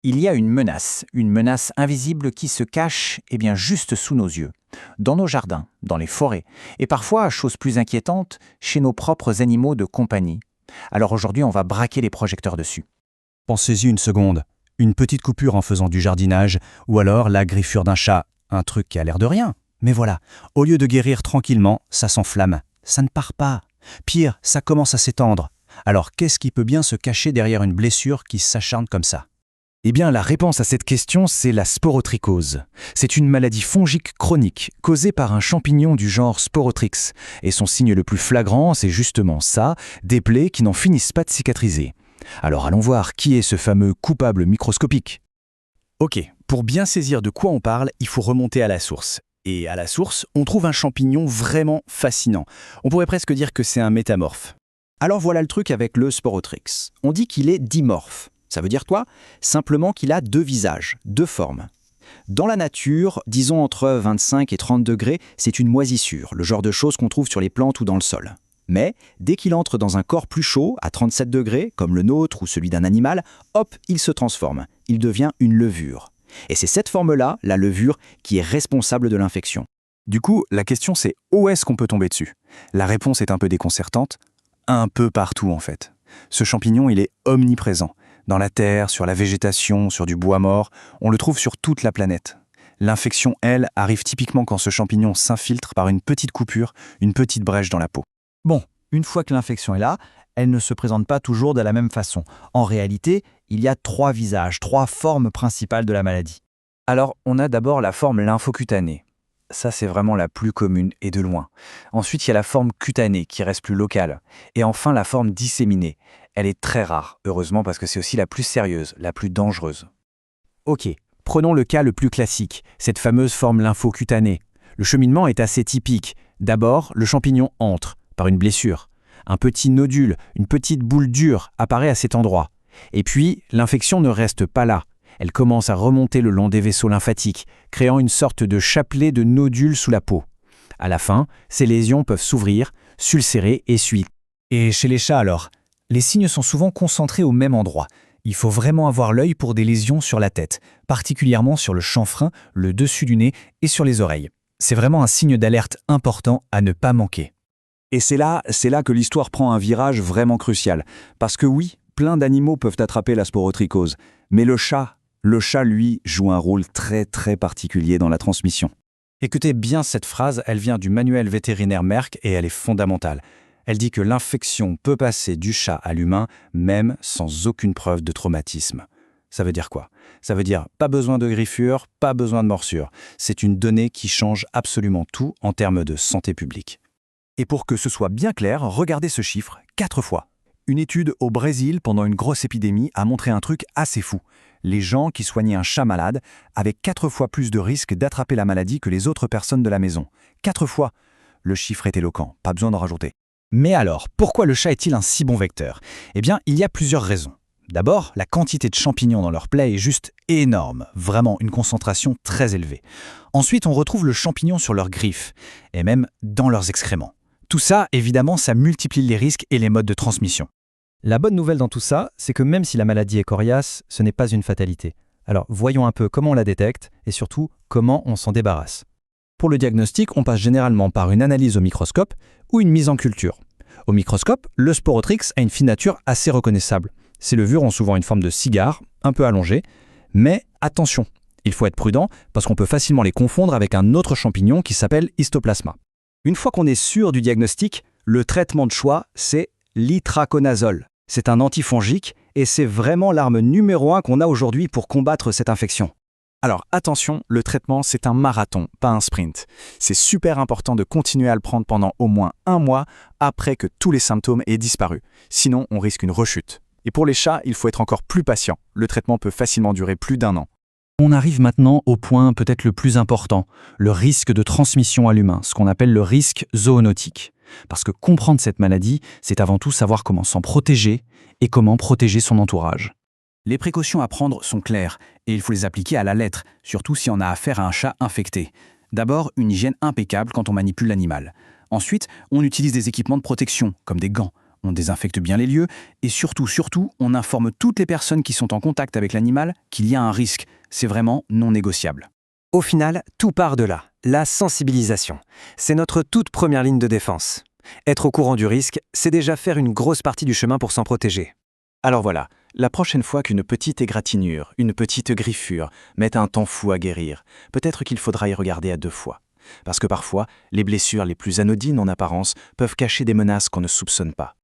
Il y a une menace invisible qui se cache juste sous nos yeux, dans nos jardins, dans les forêts, et parfois, chose plus inquiétante, chez nos propres animaux de compagnie. Alors aujourd'hui, on va braquer les projecteurs dessus. Pensez-y une seconde. Une petite coupure en faisant du jardinage, ou alors la griffure d'un chat. Un truc qui a l'air de rien. Mais voilà, au lieu de guérir tranquillement, ça s'enflamme. Ça ne part pas. Pire, ça commence à s'étendre. Alors qu'est-ce qui peut bien se cacher derrière une blessure qui s'acharne comme ça ? Eh bien, la réponse à cette question, c'est la sporotrichose. C'est une maladie fongique chronique causée par un champignon du genre Sporotrix. Et son signe le plus flagrant, c'est justement ça, des plaies qui n'en finissent pas de cicatriser. Alors allons voir qui est ce fameux coupable microscopique. Ok, pour bien saisir de quoi on parle, il faut remonter à la source. Et à la source, on trouve un champignon vraiment fascinant. On pourrait presque dire que c'est un métamorphe. Alors voilà le truc avec le Sporotrix. On dit qu'il est dimorphe. Ça veut dire quoi ? Simplement qu'il a deux visages, deux formes. Dans la nature, disons entre 25 et 30 degrés, c'est une moisissure, le genre de choses qu'on trouve sur les plantes ou dans le sol. Mais dès qu'il entre dans un corps plus chaud, à 37 degrés, comme le nôtre ou celui d'un animal, hop, il se transforme. Il devient une levure. Et c'est cette forme-là, la levure, qui est responsable de l'infection. Du coup, la question c'est où est-ce qu'on peut tomber dessus ? La réponse est un peu déconcertante. Un peu partout en fait. Ce champignon, il est omniprésent. Dans la terre, sur la végétation, sur du bois mort, on le trouve sur toute la planète. L'infection, elle, arrive typiquement quand ce champignon s'infiltre par une petite coupure, une petite brèche dans la peau. Bon, une fois que l'infection est là, elle ne se présente pas toujours de la même façon. En réalité, il y a 3 visages, 3 formes principales de la maladie. Alors, on a d'abord la forme lymphocutanée. Ça, c'est vraiment la plus commune et de loin. Ensuite, il y a la forme cutanée qui reste plus locale. Et enfin, la forme disséminée. Elle est très rare, heureusement, parce que c'est aussi la plus sérieuse, la plus dangereuse. Ok, prenons le cas le plus classique, cette fameuse forme lymphocutanée. Le cheminement est assez typique. D'abord, le champignon entre, par une blessure. Un petit nodule, une petite boule dure apparaît à cet endroit. Et puis, l'infection ne reste pas là. Elle commence à remonter le long des vaisseaux lymphatiques, créant une sorte de chapelet de nodules sous la peau. À la fin, ces lésions peuvent s'ouvrir, s'ulcérer et suivre. Et chez les chats alors ? Les signes sont souvent concentrés au même endroit. Il faut vraiment avoir l'œil pour des lésions sur la tête, particulièrement sur le chanfrein, le dessus du nez et sur les oreilles. C'est vraiment un signe d'alerte important à ne pas manquer. Et c'est là que l'histoire prend un virage vraiment crucial. Parce que oui, plein d'animaux peuvent attraper la sporotrichose. Mais le chat, lui, joue un rôle très très particulier dans la transmission. Écoutez bien cette phrase, elle vient du manuel vétérinaire Merck et elle est fondamentale. Elle dit que l'infection peut passer du chat à l'humain, même sans aucune preuve de traumatisme. Ça veut dire quoi ? Ça veut dire pas besoin de griffure, pas besoin de morsure. C'est une donnée qui change absolument tout en termes de santé publique. Et pour que ce soit bien clair, regardez ce chiffre, 4 fois. Une étude au Brésil pendant une grosse épidémie a montré un truc assez fou. Les gens qui soignaient un chat malade avaient 4 fois plus de risques d'attraper la maladie que les autres personnes de la maison. 4 fois ! Le chiffre est éloquent, pas besoin d'en rajouter. Mais alors, pourquoi le chat est-il un si bon vecteur ? Eh bien, il y a plusieurs raisons. D'abord, la quantité de champignons dans leur plaie est juste énorme, vraiment une concentration très élevée. Ensuite, on retrouve le champignon sur leurs griffes, et même dans leurs excréments. Tout ça, évidemment, ça multiplie les risques et les modes de transmission. La bonne nouvelle dans tout ça, c'est que même si la maladie est coriace, ce n'est pas une fatalité. Alors, voyons un peu comment on la détecte, et surtout, comment on s'en débarrasse. Pour le diagnostic, on passe généralement par une analyse au microscope ou une mise en culture. Au microscope, le Sporotrix a une signature assez reconnaissable. Ces levures ont souvent une forme de cigare, un peu allongée, mais attention, il faut être prudent parce qu'on peut facilement les confondre avec un autre champignon qui s'appelle Histoplasma. Une fois qu'on est sûr du diagnostic, le traitement de choix, c'est l'itraconazole. C'est un antifongique et c'est vraiment l'arme numéro 1 qu'on a aujourd'hui pour combattre cette infection. Alors attention, le traitement c'est un marathon, pas un sprint. C'est super important de continuer à le prendre pendant au moins 1 mois après que tous les symptômes aient disparu. Sinon, on risque une rechute. Et pour les chats, il faut être encore plus patient. Le traitement peut facilement durer plus d'1 an. On arrive maintenant au point peut-être le plus important, le risque de transmission à l'humain, ce qu'on appelle le risque zoonotique. Parce que comprendre cette maladie, c'est avant tout savoir comment s'en protéger et comment protéger son entourage. Les précautions à prendre sont claires et il faut les appliquer à la lettre, surtout si on a affaire à un chat infecté. D'abord, une hygiène impeccable quand on manipule l'animal. Ensuite, on utilise des équipements de protection, comme des gants. on désinfecte bien les lieux, et surtout, on informe toutes les personnes qui sont en contact avec l'animal qu'il y a un risque. C'est vraiment non négociable. Au final, tout part de là, la sensibilisation. C'est notre toute première ligne de défense. Être au courant du risque, c'est déjà faire une grosse partie du chemin pour s'en protéger. Alors voilà, la prochaine fois qu'une petite égratignure, une petite griffure met un temps fou à guérir, peut-être qu'il faudra y regarder à 2 fois. Parce que parfois, les blessures les plus anodines en apparence peuvent cacher des menaces qu'on ne soupçonne pas.